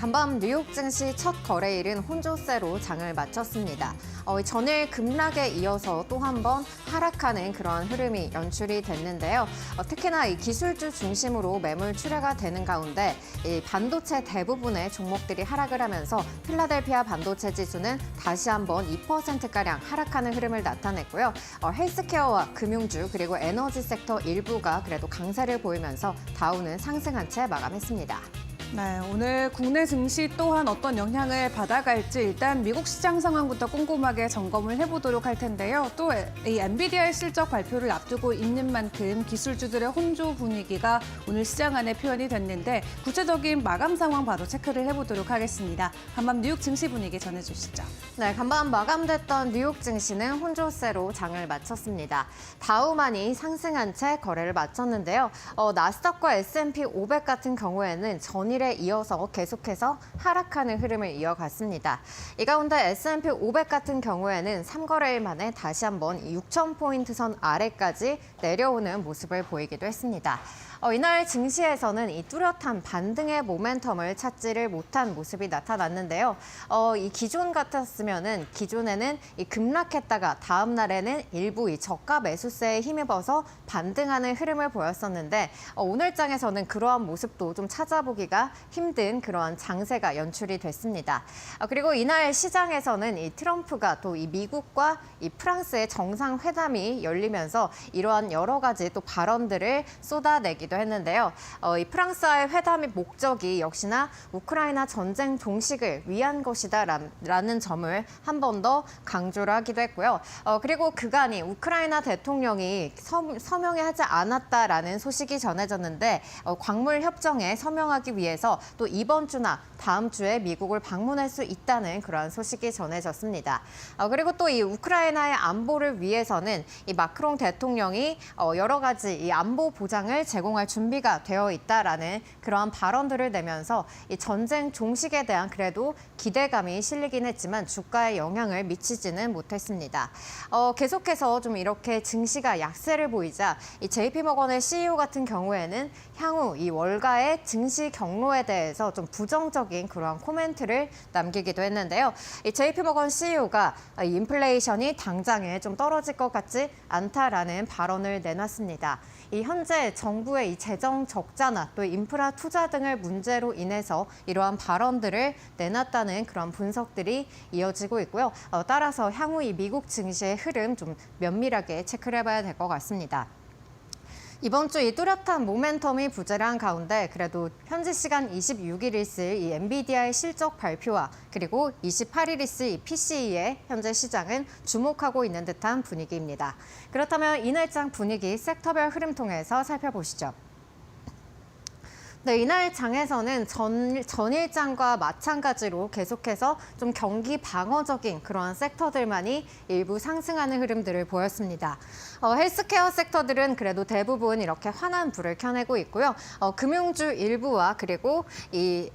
간밤 뉴욕 증시 첫 거래일은 혼조세로 장을 마쳤습니다. 전일 급락에 이어서 또 한 번 하락하는 그런 흐름이 연출이 됐는데요. 특히나 이 기술주 중심으로 매물 출회가 되는 가운데 이 반도체 대부분의 종목들이 하락을 하면서 필라델피아 반도체 지수는 다시 한번 2%가량 하락하는 흐름을 나타냈고요. 헬스케어와 금융주 그리고 에너지 섹터 일부가 그래도 강세를 보이면서 다우는 상승한 채 마감했습니다. 네, 오늘 국내 증시 또한 어떤 영향을 받아갈지 일단 미국 시장 상황부터 꼼꼼하게 점검을 해보도록 할 텐데요. 또 이 엔비디아의 실적 발표를 앞두고 있는 만큼 기술주들의 혼조 분위기가 오늘 시장 안에 표현이 됐는데 구체적인 마감 상황 바로 체크를 해보도록 하겠습니다. 간밤 뉴욕 증시 분위기 전해주시죠. 네, 간밤 마감됐던 뉴욕 증시는 혼조세로 장을 마쳤습니다. 다우만이 상승한 채 거래를 마쳤는데요. 나스닥과 S&P 500 같은 경우에는 전일에 이어서 계속해서 하락하는 흐름을 이어갔습니다. 이 가운데 S&P 500 같은 경우에는 3거래일 만에 다시 한번 6,000포인트 선 아래까지 내려오는 모습을 보이기도 했습니다. 이날 증시에서는 이 뚜렷한 반등의 모멘텀을 찾지를 못한 모습이 나타났는데요. 이 기존 같았으면은 기존에는 이 급락했다가 다음 날에는 일부 이 저가 매수세에 힘입어서 반등하는 흐름을 보였었는데 오늘 장에서는 그러한 모습도 좀 찾아보기가 힘든 그러한 장세가 연출이 됐습니다. 그리고 이날 시장에서는 이 트럼프가 또 이 미국과 이 프랑스의 정상회담이 열리면서 이러한 여러 가지 또 발언들을 쏟아내기도 했는데요. 이 프랑스와의 회담의 목적이 역시나 우크라이나 전쟁 종식을 위한 것이다라는 점을 한 번 더 강조를 하기도 했고요. 그리고 그간이 우크라이나 대통령이 서명을 하지 않았다라는 소식이 전해졌는데 광물 협정에 서명하기 위해서 또 이번 주나 다음 주에 미국을 방문할 수 있다는 그러한 소식이 전해졌습니다. 그리고 또 이 우크라이나의 안보를 위해서는 이 마크롱 대통령이 여러 가지 이 안보 보장을 제공할 준비가 되어 있다라는 그러한 발언들을 내면서 이 전쟁 종식에 대한 그래도 기대감이 실리긴 했지만 주가에 영향을 미치지는 못했습니다. 계속해서 좀 이렇게 증시가 약세를 보이자 이 JP모건의 CEO 같은 경우에는 향후 이 월가의 증시 경로에 대해서 좀 부정적인 그러한 코멘트를 남기기도 했는데요. 이 JP모건 CEO가 인플레이션이 당장에 좀 떨어질 것 같지 않다라는 발언을 내놨습니다. 이 현재 정부의 이 재정 적자나 또 인프라 투자 등을 문제로 인해서 이러한 발언들을 내놨다는 그런 분석들이 이어지고 있고요. 따라서 향후 이 미국 증시의 흐름 좀 면밀하게 체크를 해봐야 될 것 같습니다. 이번 주 이 뚜렷한 모멘텀이 부재한 가운데 그래도 현지 시간 26일 있을 이 엔비디아의 실적 발표와 그리고 28일 있을 이 PCE의 현재 시장은 주목하고 있는 듯한 분위기입니다. 그렇다면 이날장 분위기 섹터별 흐름 통해서 살펴보시죠. 네, 이날 장에서는 전일장과 마찬가지로 계속해서 좀 경기 방어적인 그러한 섹터들만이 일부 상승하는 흐름들을 보였습니다. 헬스케어 섹터들은 그래도 대부분 이렇게 환한 불을 켜내고 있고요. 금융주 일부와 그리고 이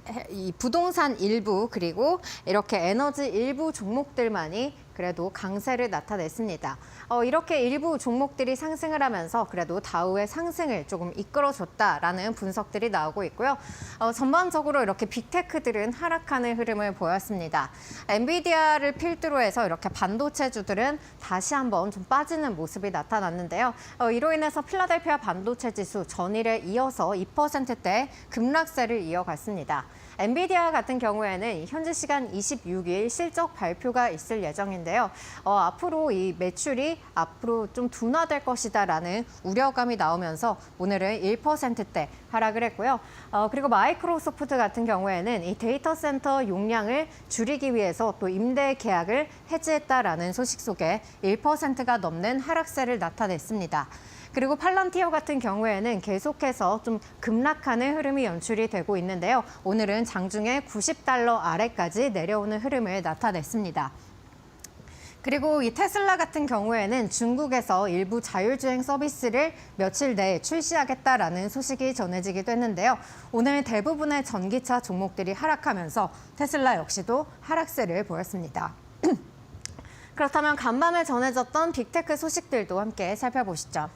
부동산 일부 그리고 이렇게 에너지 일부 종목들만이 그래도 강세를 나타냈습니다. 이렇게 일부 종목들이 상승을 하면서 그래도 다우의 상승을 조금 이끌어줬다라는 분석들이 나오고 있고요. 전반적으로 이렇게 빅테크들은 하락하는 흐름을 보였습니다. 엔비디아를 필두로 해서 이렇게 반도체주들은 다시 한번 좀 빠지는 모습이 나타났는데요. 이로 인해서 필라델피아 반도체 지수 전일에 이어서 2%대 급락세를 이어갔습니다. 엔비디아 같은 경우에는 현지 시간 26일 실적 발표가 있을 예정인데요. 앞으로 이 매출이 앞으로 좀 둔화될 것이다라는 우려감이 나오면서 오늘은 1%대 하락을 했고요. 그리고 마이크로소프트 같은 경우에는 이 데이터 센터 용량을 줄이기 위해서 또 임대 계약을 해지했다라는 소식 속에 1%가 넘는 하락세를 나타냈습니다. 그리고 팔란티어 같은 경우에는 계속해서 좀 급락하는 흐름이 연출이 되고 있는데요. 오늘은 장중에 $90 아래까지 내려오는 흐름을 나타냈습니다. 그리고 이 테슬라 같은 경우에는 중국에서 일부 자율주행 서비스를 며칠 내에 출시하겠다라는 소식이 전해지기도 했는데요. 오늘 대부분의 전기차 종목들이 하락하면서 테슬라 역시도 하락세를 보였습니다. 그렇다면 간밤에 전해졌던 빅테크 소식들도 함께 살펴보시죠.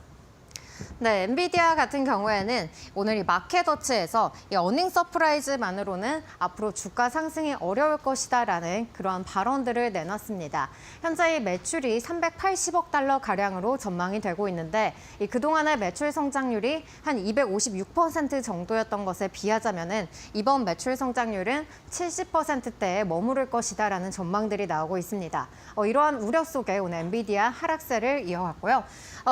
네, 엔비디아 같은 경우에는 오늘 이 마켓워치에서 이 어닝 서프라이즈만으로는 앞으로 주가 상승이 어려울 것이다라는 그런 발언들을 내놨습니다. 현재 이 매출이 380억 달러 가량으로 전망이 되고 있는데 이 그동안의 매출 성장률이 한 256% 정도였던 것에 비하자면은 이번 매출 성장률은 70%대에 머무를 것이다라는 전망들이 나오고 있습니다. 이러한 우려 속에 오늘 엔비디아 하락세를 이어갔고요.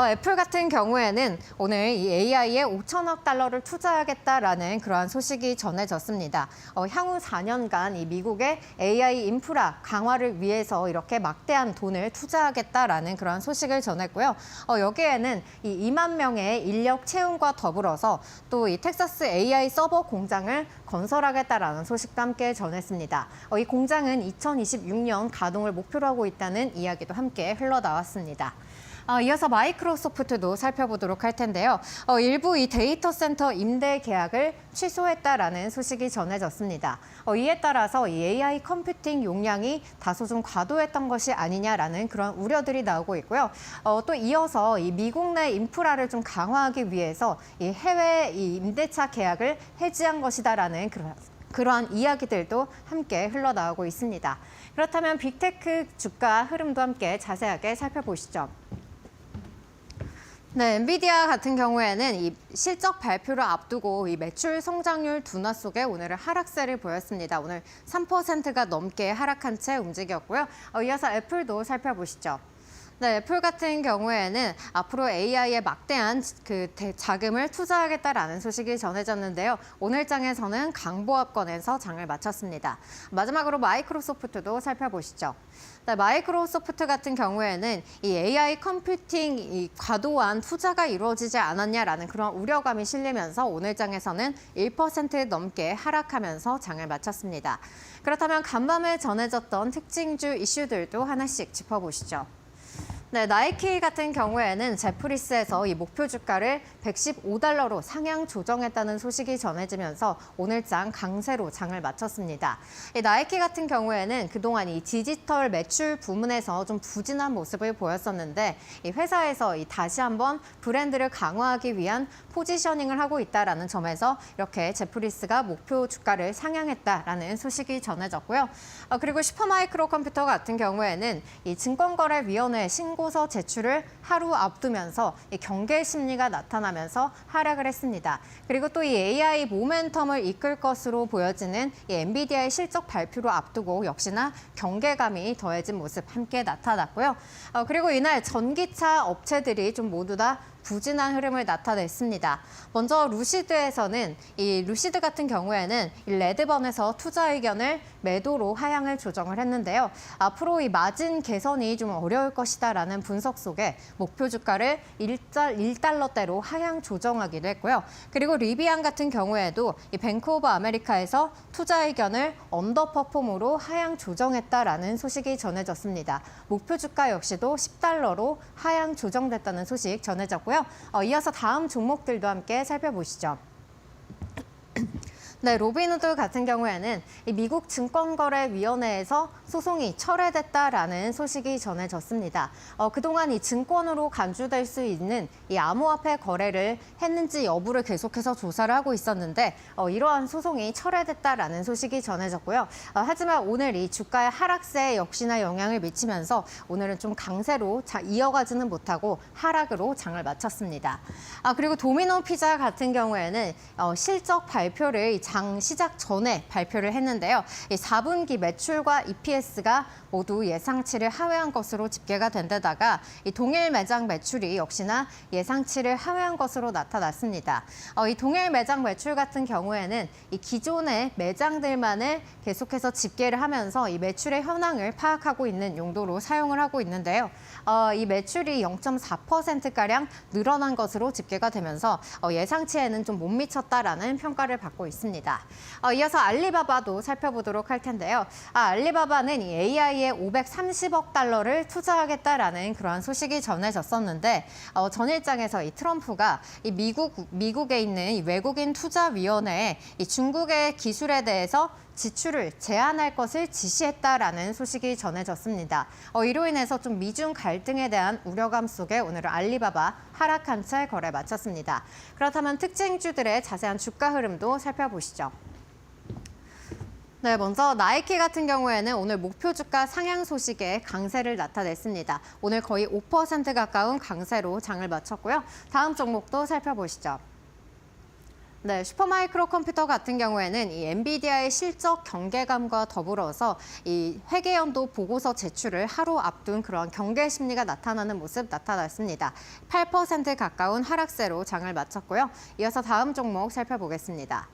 애플 같은 경우에는 오늘 이 AI에 5천억 달러를 투자하겠다라는 그러한 소식이 전해졌습니다. 향후 4년간 이 미국의 AI 인프라 강화를 위해서 이렇게 막대한 돈을 투자하겠다라는 그러한 소식을 전했고요. 여기에는 이 2만 명의 인력 채용과 더불어서 또 이 텍사스 AI 서버 공장을 건설하겠다라는 소식도 함께 전했습니다. 이 공장은 2026년 가동을 목표로 하고 있다는 이야기도 함께 흘러나왔습니다. 이어서 마이크로소프트도 살펴보도록 할 텐데요. 일부 이 데이터 센터 임대 계약을 취소했다라는 소식이 전해졌습니다. 이에 따라서 이 AI 컴퓨팅 용량이 다소 좀 과도했던 것이 아니냐라는 그런 우려들이 나오고 있고요. 또 이어서 이 미국 내 인프라를 좀 강화하기 위해서 이 해외 이 임대차 계약을 해지한 것이다라는 그러한 이야기들도 함께 흘러나오고 있습니다. 그렇다면 빅테크 주가 흐름도 함께 자세하게 살펴보시죠. 네, 엔비디아 같은 경우에는 이 실적 발표를 앞두고 이 매출 성장률 둔화 속에 오늘은 하락세를 보였습니다. 오늘 3%가 넘게 하락한 채 움직였고요. 이어서 애플도 살펴보시죠. 네, 애플 같은 경우에는 앞으로 AI에 막대한 자금을 투자하겠다라는 소식이 전해졌는데요. 오늘 장에서는 강보합권에서 장을 마쳤습니다. 마지막으로 마이크로소프트도 살펴보시죠. 네, 마이크로소프트 같은 경우에는 이 AI 컴퓨팅 이 과도한 투자가 이루어지지 않았냐라는 그런 우려감이 실리면서 오늘 장에서는 1% 넘게 하락하면서 장을 마쳤습니다. 그렇다면 간밤에 전해졌던 특징주 이슈들도 하나씩 짚어보시죠. 네, 나이키 같은 경우에는 제프리스에서 이 목표 주가를 115달러로 상향 조정했다는 소식이 전해지면서 오늘장 강세로 장을 마쳤습니다. 이 나이키 같은 경우에는 그동안 이 디지털 매출 부문에서 좀 부진한 모습을 보였었는데 이 회사에서 다시 한번 브랜드를 강화하기 위한 포지셔닝을 하고 있다라는 점에서 이렇게 제프리스가 목표 주가를 상향했다라는 소식이 전해졌고요. 그리고 슈퍼마이크로 컴퓨터 같은 경우에는 이 증권거래위원회 신고서 제출을 하루 앞두면서 이 경계 심리가 나타나면서 하락을 했습니다. 그리고 또 이 AI 모멘텀을 이끌 것으로 보여지는 이 엔비디아의 실적 발표를 앞두고 역시나 경계감이 더해진 모습 함께 나타났고요. 그리고 이날 전기차 업체들이 좀 모두 다 부진한 흐름을 나타냈습니다. 먼저 루시드에서는 이 루시드 같은 경우에는 이 레드번에서 투자 의견을 매도로 하향을 조정을 했는데요. 앞으로 이 마진 개선이 좀 어려울 것이다라는 분석 속에 목표 주가를 1달러대로 하향 조정하기도 했고요. 그리고 리비안 같은 경우에도 이 뱅크 오브 아메리카에서 투자 의견을 언더퍼폼으로 하향 조정했다라는 소식이 전해졌습니다. 목표 주가 역시도 10달러로 하향 조정됐다는 소식 전해졌고요. 이어서 다음 종목들도 함께 살펴보시죠. 네, 로빈후드 같은 경우에는 이 미국 증권거래위원회에서 소송이 철회됐다라는 소식이 전해졌습니다. 그동안 이 증권으로 간주될 수 있는 이 암호화폐 거래를 했는지 여부를 계속해서 조사를 하고 있었는데 이러한 소송이 철회됐다라는 소식이 전해졌고요. 하지만 오늘 이 주가의 하락세에 역시나 영향을 미치면서 오늘은 좀 강세로 이어가지는 못하고 하락으로 장을 마쳤습니다. 그리고 도미노 피자 같은 경우에는 실적 발표를 장 시작 전에 발표를 했는데요. 4분기 매출과 EPS가 모두 예상치를 하회한 것으로 집계가 된 데다가 이 동일 매장 매출이 역시나 예상치를 하회한 것으로 나타났습니다. 이 동일 매장 매출 같은 경우에는 이 기존의 매장들만을 계속해서 집계를 하면서 이 매출의 현황을 파악하고 있는 용도로 사용을 하고 있는데요. 이 매출이 0.4%가량 늘어난 것으로 집계가 되면서 예상치에는 좀 못 미쳤다라는 평가를 받고 있습니다. 이어서 알리바바도 살펴보도록 할 텐데요. 알리바바는 이 AI에 530억 달러를 투자하겠다라는 그러한 소식이 전해졌었는데 전일장에서 이 트럼프가 이 미국에 있는 이 외국인 투자위원회에 이 중국의 기술에 대해서 지출을 제한할 것을 지시했다라는 소식이 전해졌습니다. 이로 인해서 좀 미중 갈등에 대한 우려감 속에 오늘은 알리바바 하락한 채 거래 마쳤습니다. 그렇다면 특징주들의 자세한 주가 흐름도 살펴보시죠. 네, 먼저 나이키 같은 경우에는 오늘 목표 주가 상향 소식에 강세를 나타냈습니다. 오늘 거의 5% 가까운 강세로 장을 마쳤고요. 다음 종목도 살펴보시죠. 네, 슈퍼마이크로 컴퓨터 같은 경우에는 이 엔비디아의 실적 경계감과 더불어서 이 회계연도 보고서 제출을 하루 앞둔 그런 경계 심리가 나타나는 모습 나타났습니다. 8% 가까운 하락세로 장을 마쳤고요. 이어서 다음 종목 살펴보겠습니다.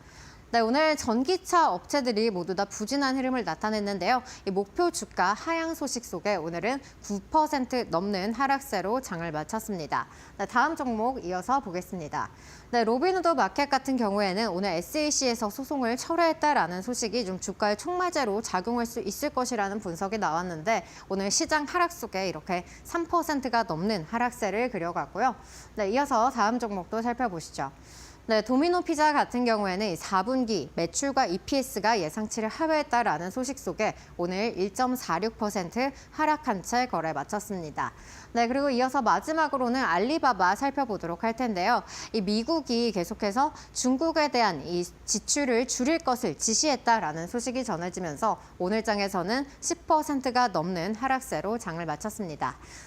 네, 오늘 전기차 업체들이 모두 다 부진한 흐름을 나타냈는데요. 이 목표 주가 하향 소식 속에 오늘은 9% 넘는 하락세로 장을 마쳤습니다. 네, 다음 종목 이어서 보겠습니다. 네, 로빈후드 마켓 같은 경우에는 오늘 SEC에서 소송을 철회했다라는 소식이 좀 주가의 촉매제로 작용할 수 있을 것이라는 분석이 나왔는데 오늘 시장 하락 속에 이렇게 3%가 넘는 하락세를 그려갔고요. 네, 이어서 다음 종목도 살펴보시죠. 네, 도미노 피자 같은 경우에는 4분기 매출과 EPS가 예상치를 하회했다라는 소식 속에 오늘 1.46% 하락한 채 거래 마쳤습니다. 네, 그리고 이어서 마지막으로는 알리바바 살펴보도록 할 텐데요. 이 미국이 계속해서 중국에 대한 이 지출을 줄일 것을 지시했다라는 소식이 전해지면서 오늘 장에서는 10%가 넘는 하락세로 장을 마쳤습니다.